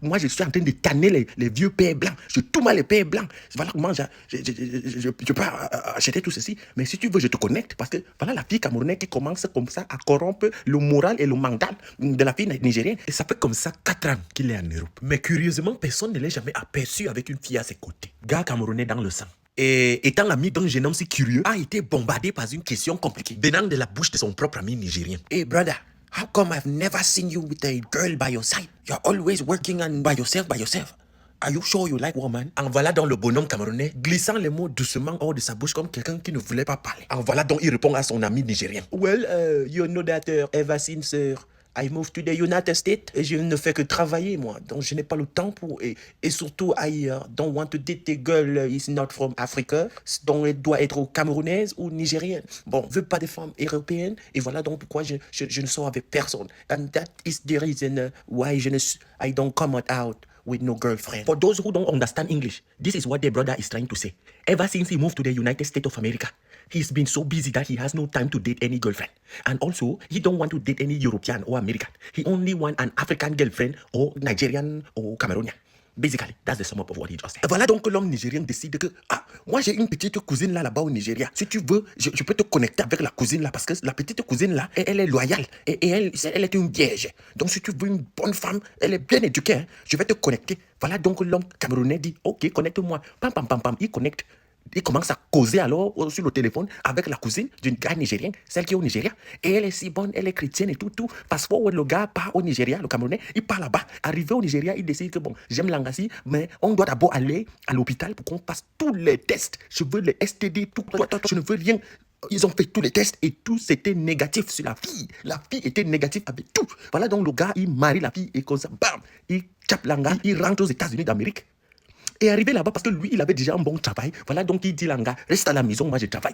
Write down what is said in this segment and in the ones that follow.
Moi, je suis en train de tanner les vieux pères blancs. Je tout mal les pères blancs. Voilà comment je peux acheter tout ceci. Mais si tu veux, je te connecte. Parce que voilà la fille camerounaise qui commence comme ça à corrompre le moral et le mental de la fille nigérienne. Et ça fait comme ça 4 ans qu'il est en Europe. Mais curieusement, personne ne l'a jamais aperçu avec une fille à ses côtés. Gars camerounais dans le sang. Et étant l'ami d'un jeune homme si curieux, a été bombardé par une question compliquée venant de la bouche de son propre ami nigérien. Hey brother, how come I've never seen you with a girl by your side? You're always working on by yourself. Are you sure you like woman? En voilà donc le bonhomme camerounais glissant les mots doucement hors de sa bouche comme quelqu'un qui ne voulait pas parler. En voilà donc il répond à son ami nigérien. Well, you know that ever since I moved to the United States, et je ne fais que travailler moi, donc je n'ai pas le temps pour et surtout I don't want to date a girl is not from Africa, donc elle doit être camerounaise ou nigérienne. Bon, je veux pas de femmes européennes et voilà donc pourquoi je ne sors avec personne. And that is the reason why I don't come out with no girlfriend. For those who don't understand English, this is what their brother is trying to say. Ever since he moved to the United States of America, he's been so busy that he has no time to date any girlfriend. And also, he don't want to date any European or American. He only want an African girlfriend or Nigerian or Cameroonian. Basically, that's the sum up of what he just said. Et voilà donc que l'homme nigérien décide que, moi j'ai une petite cousine là-bas au Nigeria. Si tu veux, je peux te connecter avec la cousine là, parce que la petite cousine là, elle est loyale et elle est une vierge. Donc si tu veux une bonne femme, elle est bien éduquée, hein, je vais te connecter. Voilà donc l'homme camerounais dit, ok, connecte-moi. Pam, pam, pam, pam, il connecte. Il commence à causer alors sur le téléphone avec la cousine d'une gars nigérienne, celle qui est au Nigeria. Et elle est si bonne, elle est chrétienne et tout. Parce que le gars part au Nigeria, le Camerounais, il part là-bas. Arrivé au Nigeria, il décide que bon, j'aime l'Angassi, mais on doit d'abord aller à l'hôpital pour qu'on fasse tous les tests. Je veux les STD, tout. Je ne veux rien. Ils ont fait tous les tests et tout c'était négatif sur la fille. La fille était négative avec tout. Voilà donc le gars, il marie la fille et comme ça, bam, il tape l'Anga, il rentre aux États-Unis d'Amérique. Et arrivé là-bas, parce que lui, il avait déjà un bon travail. Voilà, donc il dit, l'anga, reste à la maison, moi je travaille.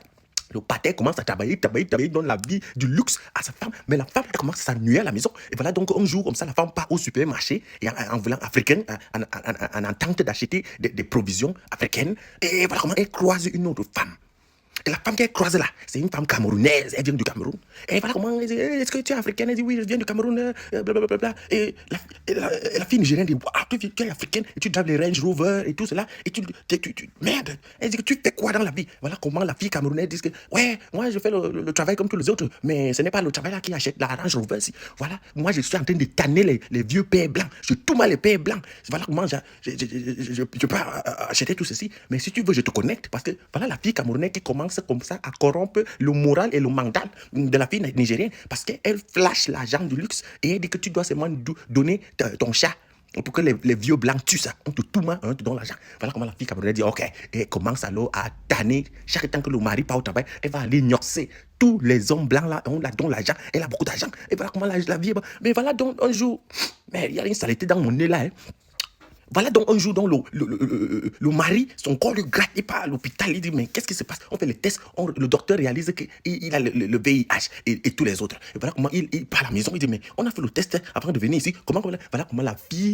Le pater commence à travailler, il donne la vie du luxe à sa femme. Mais la femme, elle commence à s'ennuyer à la maison. Et voilà, donc un jour, comme ça, la femme part au supermarché, et en voulant africaine, en tentant d'acheter des provisions africaines. Et voilà comment elle croise une autre femme. Et la femme qu'elle croise là, c'est une femme camerounaise, elle vient du Cameroun. Et voilà comment elle dit, est-ce que tu es africaine? Elle dit, oui, je viens du Cameroun, blablabla. Et la fille nigérienne dit, tu es africaine, et tu drives les Range Rover et tout cela, et merde. Elle dit, tu fais quoi dans la vie? Voilà comment la fille camerounaise dit que, ouais, moi je fais le travail comme tous les autres, mais ce n'est pas le travail là qui achète la Range Rover. Voilà, moi je suis en train de tanner les vieux pères blancs, je tout mal les pères blancs. Voilà comment je peux acheter tout ceci, mais si tu veux, je te connecte, parce que voilà la fille camerounaise qui commence comme ça à corrompre le moral et le mental de la fille nigérienne parce qu'elle flash l'argent du luxe et elle dit que tu dois seulement donner ton chat pour que les vieux blancs tuent ça. On te tout main, on te donne l'argent. Voilà comment la fille camerounaise dit ok. Et elle commence alors à tanner. Chaque temps que le mari part au travail, elle va aller gnosser tous les hommes blancs là, on la donne l'argent. Elle a beaucoup d'argent. Et voilà comment la vie est. Mais voilà donc un jour, mais il y a une saleté dans mon nez là. Hein. Voilà donc un jour, le mari, son corps lui gratte, il part à l'hôpital, il dit mais qu'est-ce qui se passe? On fait les tests, le docteur réalise qu'il a le VIH et tous les autres. Et voilà comment il part à la maison, il dit mais on a fait le test avant de venir ici, voilà comment la fille